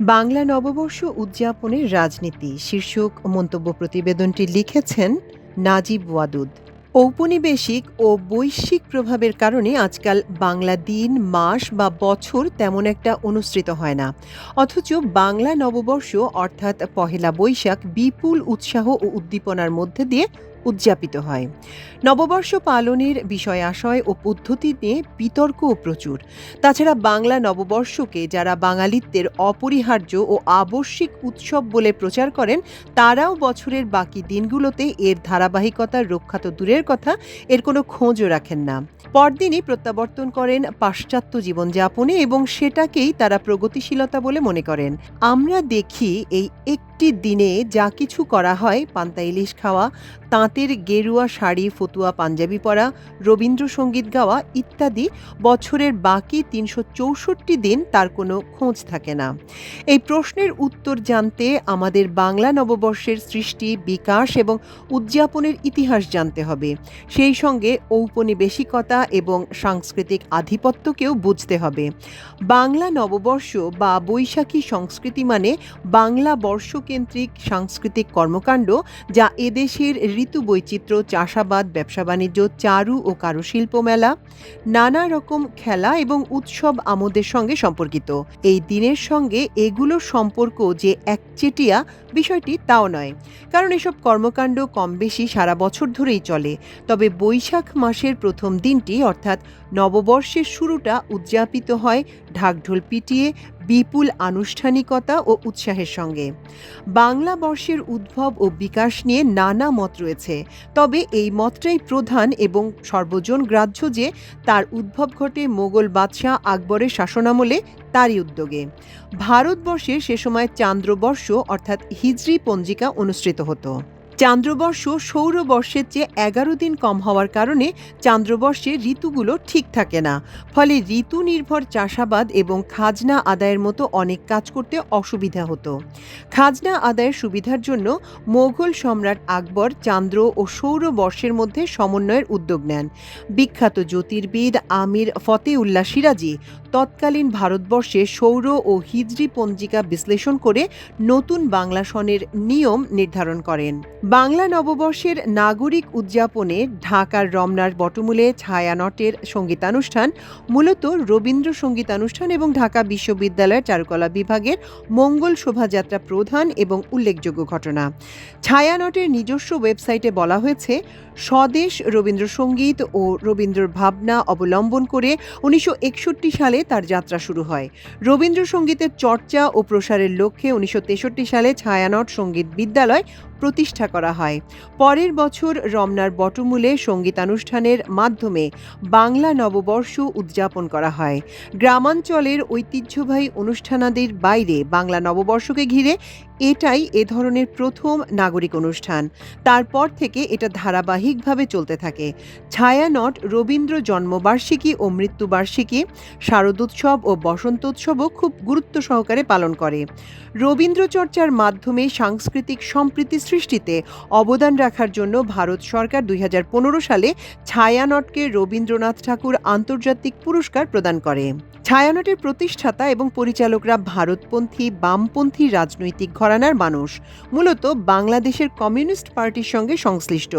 বাংলা নববর্ষ উদযাপনের রাজনীতি শীর্ষক মন্তব্য প্রতিবেদনটি লিখেছেন নাজিব ওয়াদুদ। ঔপনিবেশিক ও বৈশ্বিক প্রভাবের কারণে আজকাল বাংলা দিন, মাস বা বছর তেমন একটা অনুসৃত হয় না। অথচ বাংলা নববর্ষ অর্থাৎ পহেলা বৈশাখ বিপুল উৎসাহ ও উদ্দীপনার মধ্যে দিয়ে উদযাপিত হয়। নববর্ষ পালনের বিষয় আশয় ও পদ্ধতি নিয়ে বিতর্কও প্রচুর। তাছাড়া বাংলা নববর্ষকে যারা বাঙালিত্বের অপরিহার্য ও আবশ্যিক উৎসব বলে প্রচার করেন, তারাও বছরের বাকি দিনগুলোতে এর ধারাবাহিকতা রক্ষা তো দূরের কথা, এর কোনো খোঁজও রাখেন না। পরদিনই প্রত্যাবর্তন করেন পাশ্চাত্য জীবনযাপনে এবং সেটাকেই তারা প্রগতিশীলতা বলে মনে করেন। আমরা দেখি এই একটি দিনে যা কিছু করা হয়, পান্তা ইলিশ খাওয়া, তাঁতের গেরুয়া শাড়ি, ফতুয়া পাঞ্জাবি পরা, রবীন্দ্রসঙ্গীত গাওয়া ইত্যাদি, বছরের বাকি ৩৬৪ দিন তার কোনো খোঁজ থাকে না। এই প্রশ্নের উত্তর জানতে আমাদের বাংলা নববর্ষের সৃষ্টি, বিকাশ এবং উদযাপনের ইতিহাস জানতে হবে। সেই সঙ্গে ঔপনিবেশিকতা এবং সাংস্কৃতিক আধিপত্যকেও বুঝতে হবে। বাংলা নববর্ষ বা বৈশাখী সংস্কৃতি মানে বাংলা বর্ষকেন্দ্রিক সাংস্কৃতিক কর্মকাণ্ড, যা এদেশের ঋতু বৈচিত্র্য, চাষাবাদ, ব্যবসা বাণিজ্য, চারু ও কারুশিল্প মেলা, নানা রকম খেলা এবং উৎসব আমোদের সঙ্গে সম্পর্কিত। এই দিনের সঙ্গে এগুলোর সম্পর্ক যে একচেটিয়া বিষয়টি তাও নয়, কারণ এসব কর্মকাণ্ড কম বেশি সারা বছর ধরেই চলে। তবে বৈশাখ মাসের প্রথম দিনটি অর্থাৎ নববর্ষের শুরুটা উদযাপিত হয় ঢাকঢোল পিটিয়ে, বিপুল আনুষ্ঠানিকতা ও উৎসাহের সঙ্গে। বাংলা বর্ষের উদ্ভব ও বিকাশ নিয়ে নানা মত রয়েছে, তবে এই মতটাই প্রধান এবং সর্বজন গ্রাহ্য যে তার উদ্ভব ঘটে মোগল বাদশাহ আকবরের শাসনামলে, তারই উদ্যোগে। ভারতবর্ষে সে সময় চান্দ্রবর্ষ অর্থাৎ হিজরি পঞ্জিকা অনুসৃত হতো। চান্দ্রবর্ষ সৌরবর্ষের চেয়ে ১১ দিন কম হওয়ার কারণে চান্দ্রবর্ষে ঋতুগুলো ঠিক থাকে না। ফলে ঋতু নির্ভর চাষাবাদ এবং খাজনা আদায়ের মতো অনেক কাজ করতে অসুবিধা হতো। খাজনা আদায়ের সুবিধার জন্য মোগল সম্রাট আকবর চান্দ্র ও সৌরবর্ষের মধ্যে সমন্বয়ের উদ্যোগ নেন। বিখ্যাত জ্যোতির্বিদ আমির ফতেউল্লাহ সিরাজি তৎকালীন ভারতবর্ষে সৌর ও হিজরি পঞ্জিকা বিশ্লেষণ করে নতুন বাংলা সনের নিয়ম নির্ধারণ করেন। বাংলা নববর্ষের নাগরিক উদযাপনে ঢাকার রমনার বটমূলে ছায়ানটের সঙ্গীতানুষ্ঠান মূলত রবীন্দ্রসঙ্গীতানুষ্ঠান এবং ঢাকা বিশ্ববিদ্যালয়ের চারুকলা বিভাগের মঙ্গল শোভাযাত্রা প্রধান এবং উল্লেখযোগ্য ঘটনা। ছায়ানটের নিজস্ব ওয়েবসাইটে বলা হয়েছে, স্বদেশ রবীন্দ্রসঙ্গীত ও রবীন্দ্রর ভাবনা অবলম্বন করে ১৯৬১ সালে তার যাত্রা শুরু হয়। রবীন্দ্রসঙ্গীতের চর্চা ও প্রসারের লক্ষ্যে ১৯৬৩ সালে ছায়ানট সঙ্গীত বিদ্যালয় প্রতিষ্ঠা করা হয়। পরের বছর রমনার বটমূলে সঙ্গীতানুষ্ঠানের মাধ্যমে বাংলা নববর্ষ উদযাপন করা হয়। গ্রামাঞ্চলের ঐতিহ্যবাহী অনুষ্ঠানাদির বাইরে বাংলা নববর্ষকে ঘিরে এটাই এ ধরনের প্রথম নাগরিক অনুষ্ঠান। তারপর থেকে এটা ধারাবাহিকভাবে চলতে থাকে। ছায়ানট রবীন্দ্র জন্মবার্ষিকী ও মৃত্যুবার্ষিকী, শারদোৎসব ও বসন্তোৎসবও খুব গুরুত্ব সহকারে পালন করে। রবীন্দ্র চর্চার মাধ্যমে সাংস্কৃতিক সম্প্রীতি সৃষ্টিতে অবদান রাখার জন্য ভারত সরকার ২০১৫ সালে ছায়ানটকে রবীন্দ্রনাথ ঠাকুর আন্তর্জাতিক পুরস্কার প্রদান করে। ছায়ানটের প্রতিষ্ঠাতা এবং পরিচালকরা ভারতপন্থী বামপন্থী রাজনৈতিক ঘরানার মানুষ, মূলত বাংলাদেশের কমিউনিস্ট পার্টির সঙ্গে সংশ্লিষ্ট।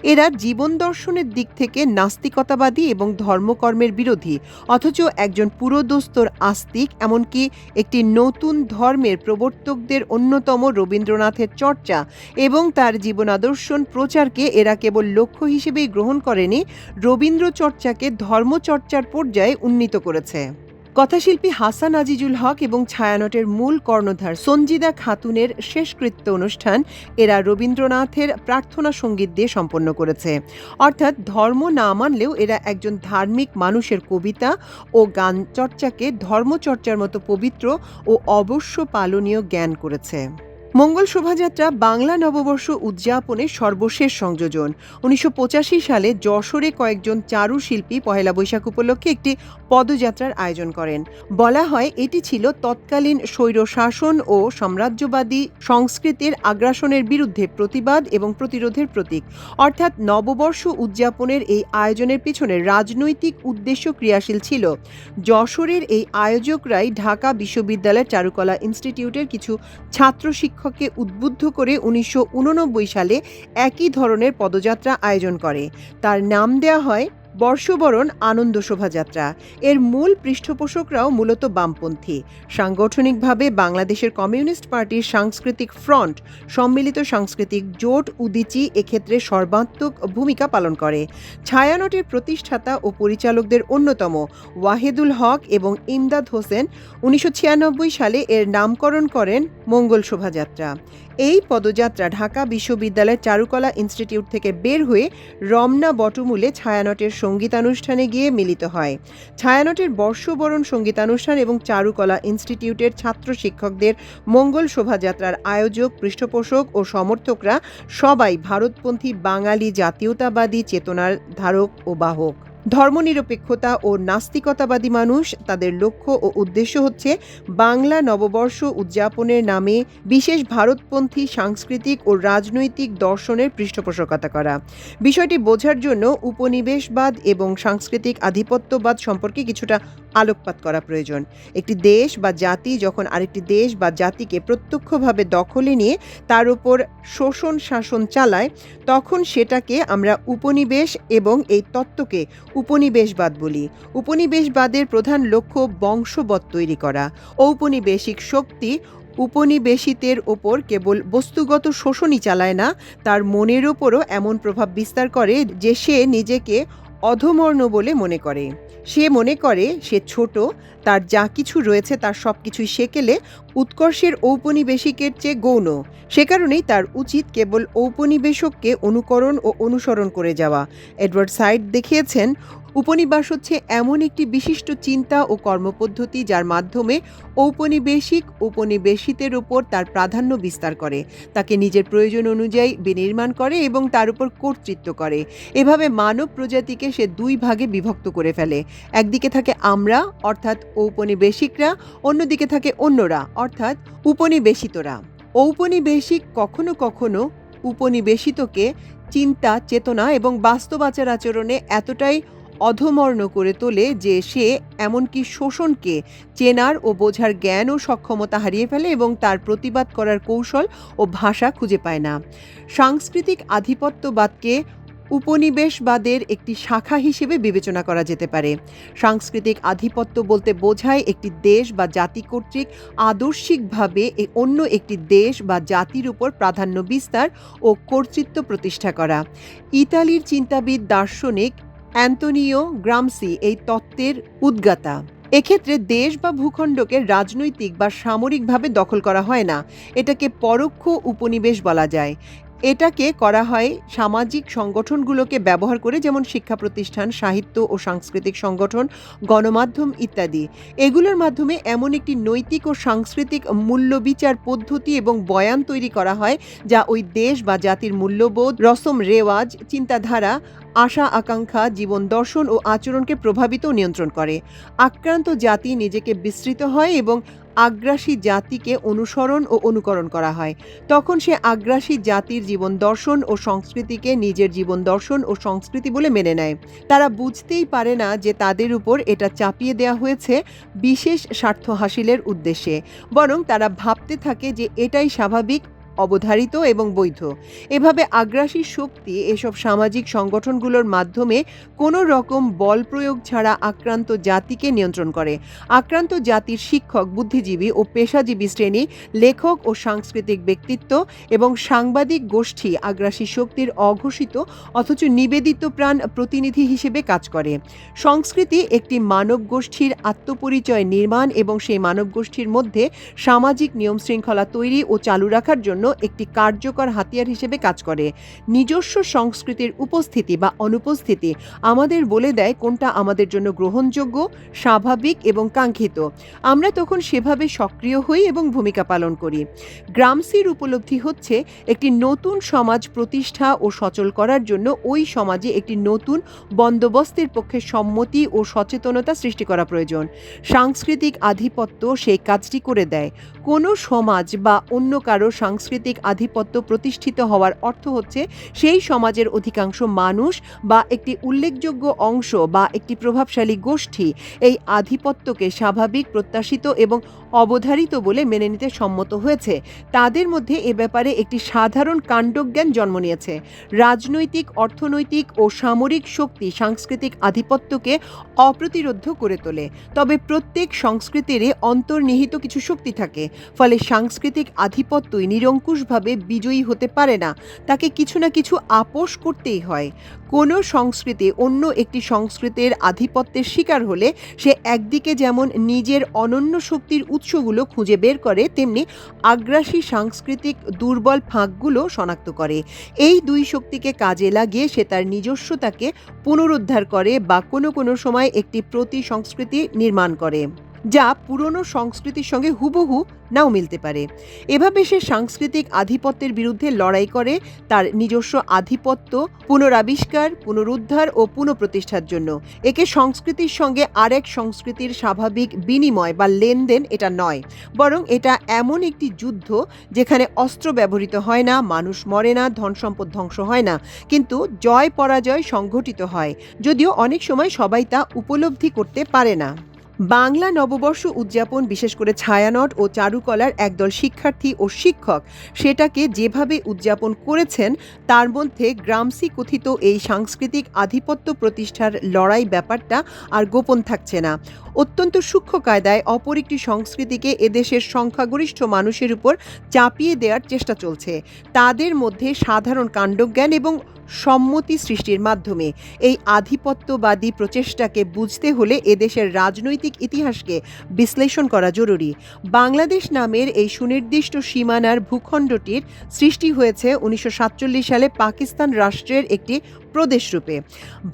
এরা জীবন দর্শনের দিক থেকে নাস্তিকতাবাদী এবং ধর্মকর্মের বিরোধী, অথচ একজন পুরোদস্তুর আস্তিক, এমনকি একটি নতুন ধর্মের প্রবর্তকদের অন্যতম রবীন্দ্রনাথের চর্চা এবং তার জীবনাদর্শন প্রচারকে এরা কেবল লক্ষ্য হিসেবেই গ্রহণ করেনি, রবীন্দ্র চর্চাকে ধর্মচর্চার পর্যায়ে উন্নীত করেছে। কথাশিল্পী হাসান আজিজুল হক এবং ছায়ানটের মূল কর্ণধার সঞ্জিদা খাতুনের শেষকৃত্য অনুষ্ঠান এরা রবীন্দ্রনাথের প্রার্থনা সঙ্গীত দিয়ে সম্পন্ন করেছে। অর্থাৎ ধর্ম না মানলেও এরা একজন ধার্মিক মানুষের কবিতা ও গান চর্চাকে ধর্মচর্চার মতো পবিত্র ও অবশ্য পালনীয় জ্ঞান করেছে। মঙ্গল শোভাযাত্রা বাংলা নববর্ষ উদযাপনের সর্বশেষ সংযোজন। ১৯৮৫ সালে যশোরে কয়েকজন চারুশিল্পী পহেলা বৈশাখ উপলক্ষে একটি পদযাত্রার আয়োজন করেন। বলা হয় এটি ছিল তৎকালীন স্বৈরশাসন ও সাম্রাজ্যবাদী সংস্কৃতির আগ্রাসনের বিরুদ্ধে প্রতিবাদ এবং প্রতিরোধের প্রতীক। অর্থাৎ নববর্ষ উদযাপনের এই আয়োজনের পিছনে রাজনৈতিক উদ্দেশ্য ক্রিয়াশীল ছিল। যশোরের এই আয়োজকরাই ঢাকা বিশ্ববিদ্যালয়ের চারুকলা ইনস্টিটিউটের কিছু ছাত্র শিক্ষককে উদ্বুদ্ধ করে ১৯৮৯ সালে একই ধরনের পদযাত্রা আয়োজন করে। তার নাম দেয়া হয় বর্ষবরণ আনন্দ শোভাযাত্রা। এর মূল পৃষ্ঠপোষকরাও মূলত বামপন্থী। সাংগঠনিকভাবে বাংলাদেশের কমিউনিস্ট পার্টির সাংস্কৃতিক ফ্রন্ট, সম্মিলিত সাংস্কৃতিক জোট উদীচী এক্ষেত্রে সর্বাত্মক ভূমিকা পালন করে। ছায়ানটের প্রতিষ্ঠাতা ও পরিচালকদের অন্যতম ওয়াহেদুল হক এবং ইমদাদ হোসেন ১৯৯৬ সালে এর নামকরণ করেন মঙ্গল শোভাযাত্রা। এই পদযাত্রা ঢাকা বিশ্ববিদ্যালয়ের চারুকলা ইনস্টিটিউট থেকে বের হয়ে রমনা বটমূলে ছায়ানটের সঙ্গীতানুষ্ঠানে গিয়ে মিলিত হয়। ছায়ানটের বর্ষবরণ সঙ্গীতানুষ্ঠান এবং চারুকলা ইনস্টিটিউটের ছাত্র শিক্ষকদের মঙ্গল শোভাযাত্রার আয়োজক, পৃষ্ঠপোষক ও সমর্থকরা সবাই ভারতপন্থী বাঙালি জাতীয়তাবাদী চেতনার ধারক ও বাহক। ধর্মনিরপেক্ষতা ও নাস্তিকতাবাদী মানুষ। তাদের লক্ষ্য ও উদ্দেশ্য হচ্ছে বাংলা নববর্ষ উদযাপনের নামে বিশেষ ভারতপন্থী সাংস্কৃতিক ও রাজনৈতিক দর্শনের পৃষ্ঠপোষকতা করা। বিষয়টি বোঝার জন্য উপনিবেশবাদ এবং সাংস্কৃতিক আধিপত্যবাদ সম্পর্কে কিছুটা আলোকপাত করা প্রয়োজন। একটি দেশ বা জাতি যখন আরেকটি দেশ বা জাতিকে প্রত্যক্ষভাবে দখলে নিয়ে তার উপর শোষণ শাসন চালায়, তখন সেটাকে আমরা উপনিবেশ এবং এই তত্ত্বকে উপনিবেশবাদ বলি। উপনিবেশবাদের প্রধান লক্ষ্য বংশবৎ তৈরি করা। ঔপনিবেশিক শক্তি উপনিবেশিতের ওপর কেবল বস্তুগত শোষণই চালায় না, তার মনের ওপরও এমন প্রভাব বিস্তার করে যে সে নিজেকে অধমর্ণ বলে মনে করে। সে মনে করে সে ছোট, তার যা কিছু রয়েছে তার সব কিছুই সেকেলে উৎকর্ষের ঔপনিবেশিকের চেয়ে গৌণ। সে কারণেই তার উচিত কেবল ঔপনিবেশককে অনুকরণ ও অনুসরণ করে যাওয়া। এডওয়ার্ড সাইড দেখিয়েছেন, উপনিবাস হচ্ছে এমন একটি বিশিষ্ট চিন্তা ও কর্মপদ্ধতি যার মাধ্যমে ঔপনিবেশিক উপনিবেশিতের উপর তার প্রাধান্য বিস্তার করে, তাকে নিজের প্রয়োজন অনুযায়ী বিনির্মাণ করে এবং তার উপর কর্তৃত্ব করে। এভাবে মানব প্রজাতিকে সে দুই ভাগে বিভক্ত করে ফেলে। একদিকে থাকে আমরা অর্থাৎ ঔপনিবেশিকরা, অন্যদিকে থাকে অন্যরা অর্থাৎ উপনিবেশিতরা। ঔপনিবেশিক কখনো কখনো উপনিবেশিতকে চিন্তা, চেতনা এবং বাস্তব আচার আচরণে এতটাই অধমর্ণ করে তোলে যে সে এমনকি শোষণকে চেনার ও বোঝার জ্ঞান ও সক্ষমতা হারিয়ে ফেলে এবং তার প্রতিবাদ করার কৌশল ও ভাষা খুঁজে পায় না। সাংস্কৃতিক আধিপত্যবাদকে উপনিবেশবাদের একটি শাখা হিসেবে বিবেচনা করা যেতে পারে। সাংস্কৃতিক আধিপত্য বলতে বোঝায় একটি দেশ বা জাতি কর্তৃক আদর্শিকভাবে অন্য একটি দেশ বা জাতির উপর প্রাধান্য বিস্তার ও কর্তৃত্ব প্রতিষ্ঠা করা। ইতালির চিন্তাবিদ দার্শনিক অ্যান্তোনিও গ্রামসি এই তত্ত্বের উদ্গাতা। এক্ষেত্রে দেশ বা ভূখণ্ডকে রাজনৈতিক বা সামরিকভাবে দখল করা হয় না, এটাকে পরোক্ষ উপনিবেশ বলা যায়। এটাকে করা হয় সামাজিক সংগঠনগুলোকে ব্যবহার করে, যেমন শিক্ষা প্রতিষ্ঠান, সাহিত্য ও সাংস্কৃতিক সংগঠন, গণমাধ্যম ইত্যাদি। এগুলোর মাধ্যমে এমন একটি নৈতিক ও সাংস্কৃতিক মূল্যবিচার পদ্ধতি এবং বয়ান তৈরি করা হয় যা ওই দেশ বা জাতির মূল্যবোধ, রসম রেওয়াজ, চিন্তাধারা, আশা আকাঙ্ক্ষা, জীবন দর্শন ও আচরণকে প্রভাবিত ও নিয়ন্ত্রণ করে। আক্রান্ত জাতি নিজেকে বিস্তৃত হয় এবং আগ্রাসী জাতিকে অনুসরণ ও অনুকরণ করা হয়। তখন সে আগ্রাসী জাতির জীবন দর্শন ও সংস্কৃতিকে নিজের জীবন দর্শন ও সংস্কৃতি বলে মেনে নেয়। তারা বুঝতেই পারে না যে তাদের উপর এটা চাপিয়ে দেওয়া হয়েছে বিশেষ স্বার্থ হাসিলের উদ্দেশ্যে, বরং তারা ভাবতে থাকে যে এটাই স্বাভাবিক, অবধারিত এবং বৈধ। এভাবে আগ্রাসী শক্তি এসব সামাজিক সংগঠনগুলোর মাধ্যমে কোনো রকম বল প্রয়োগ ছাড়া আক্রান্ত জাতিকে নিয়ন্ত্রণ করে। আক্রান্ত জাতির শিক্ষক, বুদ্ধিজীবী ও পেশাজীবী শ্রেণী, লেখক ও সাংস্কৃতিক ব্যক্তিত্ব এবং সাংবাদিক গোষ্ঠী আগ্রাসী শক্তির অঘোষিত অথচ নিবেদিত প্রাণ প্রতিনিধি হিসেবে কাজ করে। সংস্কৃতি একটি মানব গোষ্ঠীর আত্মপরিচয় নির্মাণ এবং সেই মানব গোষ্ঠীর মধ্যে সামাজিক নিয়ম শৃঙ্খলা তৈরি ও চালু রাখার জন্য একটি কার্যকর হাতিয়ার হিসেবে কাজ করে। নিজস্ব সংস্কৃতির উপস্থিতি বা অনুপস্থিতি আমাদের বলে দেয় কোনটা আমাদের জন্য গ্রহণযোগ্য, স্বাভাবিক এবং কাঙ্ক্ষিত। আমরা তখন সেভাবে সক্রিয় হই এবং ভূমিকা পালন করি। গ্রামসির উপলব্ধি হচ্ছে একটি নতুন সমাজ প্রতিষ্ঠা ও সচল করার জন্য ওই সমাজে একটি নতুন বন্দোবস্তের পক্ষে সম্মতি ও সচেতনতা সৃষ্টি করা প্রয়োজন। সাংস্কৃতিক আধিপত্য সেই কাজটি করে দেয়। কোনো সমাজ বা অন্য কারো সাংস্কৃতিক আধিপত্য প্রতিষ্ঠিত হওয়ার অর্থ হচ্ছে সেই সমাজের অধিকাংশ মানুষ বা একটি উল্লেখযোগ্য অংশ বা একটি প্রভাবশালী গোষ্ঠী এই আধিপত্যকে স্বাভাবিক, প্রত্যাশিত এবং অবধারিত বলে মেনে নিতে সম্মত হয়েছে। তাদের মধ্যে এ ব্যাপারে একটি সাধারণ কাণ্ডজ্ঞান জন্ম নিয়েছে। রাজনৈতিক, অর্থনৈতিক ও সামরিক শক্তি সাংস্কৃতিক আধিপত্যকে অপ্রতিরোধ্য করে তোলে। তবে প্রত্যেক সংস্কৃতিরই অন্তর্নিহিত কিছু শক্তি থাকে। ফলে সাংস্কৃতিক আধিপত্যই নিরঙ্কুশভাবে বিজয়ী হতে পারে না, তাকে কিছু না কিছু আপোস করতেই হয়। কোনো সংস্কৃতি অন্য একটি সংস্কৃতির আধিপত্যের শিকার হলে সে একদিকে যেমন নিজের অনন্য শক্তির উৎসগুলো খুঁজে বের করে, তেমনি আগ্রাসী সাংস্কৃতিক দুর্বল ফাঁকগুলো শনাক্ত করে। এই দুই শক্তিকে কাজে লাগিয়ে সে তার নিজস্বতাকে পুনরুদ্ধার করে বা কোনো কোনো সময় একটি প্রতি সংস্কৃতি নির্মাণ করে, যা পুরনো সংস্কৃতির সঙ্গে হুবহু নাও মিলতে পারে। এভাবে সে সাংস্কৃতিক আধিপত্যের বিরুদ্ধে লড়াই করে তার নিজস্ব আধিপত্য পুনরাবিষ্কার, পুনরুদ্ধার ও পুনঃপ্রতিষ্ঠার জন্য। একে সংস্কৃতির সঙ্গে আরেক সংস্কৃতির স্বাভাবিক বিনিময় বা লেনদেন এটা নয়, বরং এটা এমন একটি যুদ্ধ যেখানে অস্ত্র ব্যবহৃত হয় না, মানুষ মরে না, ধন সম্পদ ধ্বংস হয় না, কিন্তু জয় পরাজয় সংঘটিত হয়, যদিও অনেক সময় সবাই তা উপলব্ধি করতে পারে না। বাংলা নববর্ষ উদযাপন, বিশেষ করে ছায়ানট ও চারুকলার একদল শিক্ষার্থী ও শিক্ষক সেটাকে যেভাবে উদযাপন করেছেন, তার মধ্যে গ্রামসি কথিত এই সাংস্কৃতিক আধিপত্য প্রতিষ্ঠার লড়াই ব্যাপারটা আর গোপন থাকছে না। অত্যন্ত সূক্ষ্ম কায়দায় অপর একটি সংস্কৃতিকে এদেশের সংখ্যাগরিষ্ঠ মানুষের উপর চাপিয়ে দেওয়ার চেষ্টা চলছে, তাদের মধ্যে সাধারণ কাণ্ডজ্ঞান এবং সম্মতি সৃষ্টির মাধ্যমে। এই আধিপত্যবাদী প্রচেষ্টাকে বুঝতে হলে এদেশের রাজনৈতিক ইতিহাসকে বিশ্লেষণ করা জরুরি। বাংলাদেশ নামের এই সুনির্দিষ্ট সীমানার ভূখণ্ডটির সৃষ্টি হয়েছে 1947 সালে পাকিস্তান রাষ্ট্রের একটি প্রদেশরূপে।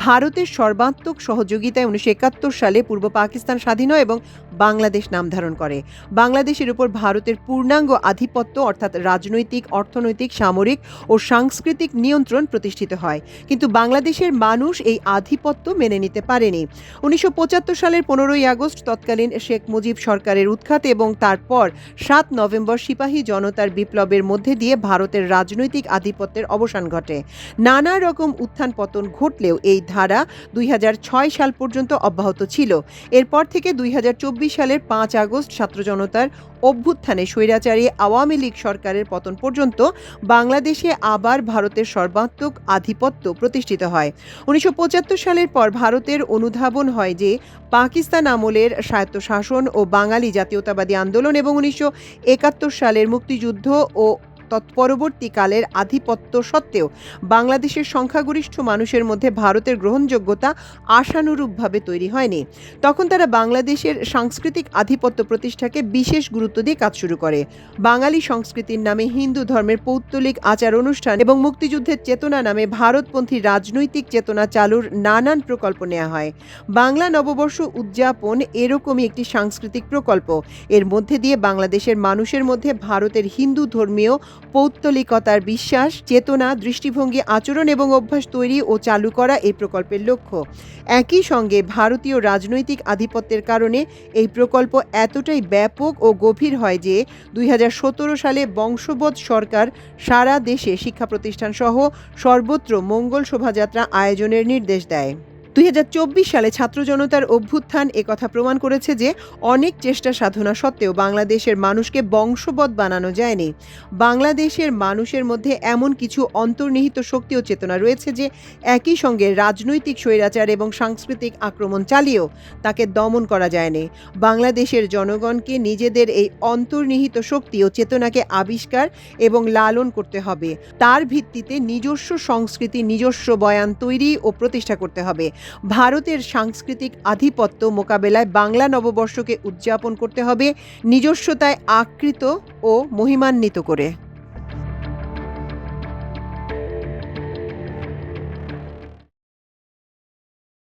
ভারতের সর্বাত্মক সহযোগিতায় 1971 সালে পূর্ব পাকিস্তান স্বাধীন হয় এবং বাংলাদেশ নাম ধারণ করে। বাংলাদেশের উপর ভারতের পূর্ণাঙ্গ আধিপত্য, অর্থাৎ রাজনৈতিক, অর্থনৈতিক, সামরিক ও সাংস্কৃতিক নিয়ন্ত্রণ প্রতিষ্ঠিত হয়। কিন্তু বাংলাদেশের মানুষ এই আধিপত্য মেনে নিতে পারেনি। 1975 সালের 15ই আগস্ট তৎকালীন শেখ মুজিব সরকারের উৎখাত এবং তারপর 7 নভেম্বর সিপাহী জনতার বিপ্লবের মধ্যে দিয়ে ভারতের রাজনৈতিক আধিপত্যের অবসান ঘটে। নানা রকম উত্থান পতন ঘটলেও এই ধারা 2006 সাল পর্যন্ত অব্যাহত ছিল। এরপর থেকে 2024 সালের 5 আগস্ট ছাত্র জনতার অভ্যুত্থানে স্বৈরাচারী আওয়ামী লীগ সরকারের পতন পর্যন্ত বাংলাদেশে আবার ভারতের সর্বাত্মক আধিপত্য প্রতিষ্ঠিত হয়। 1975 সালের পর ভারতের অনুধাবন হয় যে পাকিস্তান আমলের স্বায়ত্তশাসন ও বাঙালি জাতীয়তাবাদী আন্দোলন এবং 1971 সালের মুক্তিযুদ্ধ ও তৎপরবর্তীকালের আধিপত্য সত্ত্বেও বাংলাদেশের সংখ্যাগরিষ্ঠ মানুষের মধ্যে ভারতের গ্রহণযোগ্যতা আশানুরূপভাবে তৈরি হয়নি। তখন তারা বাংলাদেশের সাংস্কৃতিক আধিপত্য প্রতিষ্ঠাকে বিশেষ গুরুত্ব দিয়ে কাজ শুরু করে। বাঙালি সংস্কৃতির নামে হিন্দু ধর্মের পৌত্তলিক আচার অনুষ্ঠান এবং মুক্তিযুদ্ধের চেতনা নামে ভারতপন্থী রাজনৈতিক চেতনা চালুর নানান প্রকল্প নেওয়া হয়। বাংলা নববর্ষ উদযাপন এরকমই একটি সাংস্কৃতিক প্রকল্প। এর মধ্যে দিয়ে বাংলাদেশের মানুষের মধ্যে ভারতের হিন্দু ধর্মীয় পৌত্তলিকতার বিশ্বাস, চেতনা, দৃষ্টিভঙ্গি, আচরণ এবং অভ্যাস তৈরি ও চালু করা এই প্রকল্পের লক্ষ্য। একই সঙ্গে ভারতীয় রাজনৈতিক আধিপত্যের কারণে এই প্রকল্প এতটাই ব্যাপক ও গভীর হয় যে 2017 সালে বংশবৎ সরকার সারা দেশে শিক্ষা প্রতিষ্ঠান সহ সর্বত্র মঙ্গল শোভাযাত্রা আয়োজনের নির্দেশ দেয়। 2024 সালে ছাত্র জনতার অভ্যুত্থান একথা প্রমাণ করেছে যে অনেক চেষ্টা সাধনা সত্ত্বেও বাংলাদেশের মানুষকে বংশবৎ বানানো যায়নি। বাংলাদেশের মানুষের মধ্যে এমন কিছু অন্তর্নিহিত শক্তি ও চেতনা রয়েছে যে একই সঙ্গে রাজনৈতিক স্বৈরাচার এবং সাংস্কৃতিক আক্রমণ চালিয়েও তাকে দমন করা যায়নি। বাংলাদেশের জনগণকে নিজেদের এই অন্তর্নিহিত শক্তি ও চেতনাকে আবিষ্কার এবং লালন করতে হবে। তার ভিত্তিতে নিজস্ব সংস্কৃতি, নিজস্ব বয়ান তৈরি ও প্রতিষ্ঠা করতে হবে। ভারতের সাংস্কৃতিক আধিপত্য মোকাবেলায় বাংলা নববর্ষকে উদযাপন করতে হবে নিজস্বতায় আকৃত ও মহিমান্বিত করে।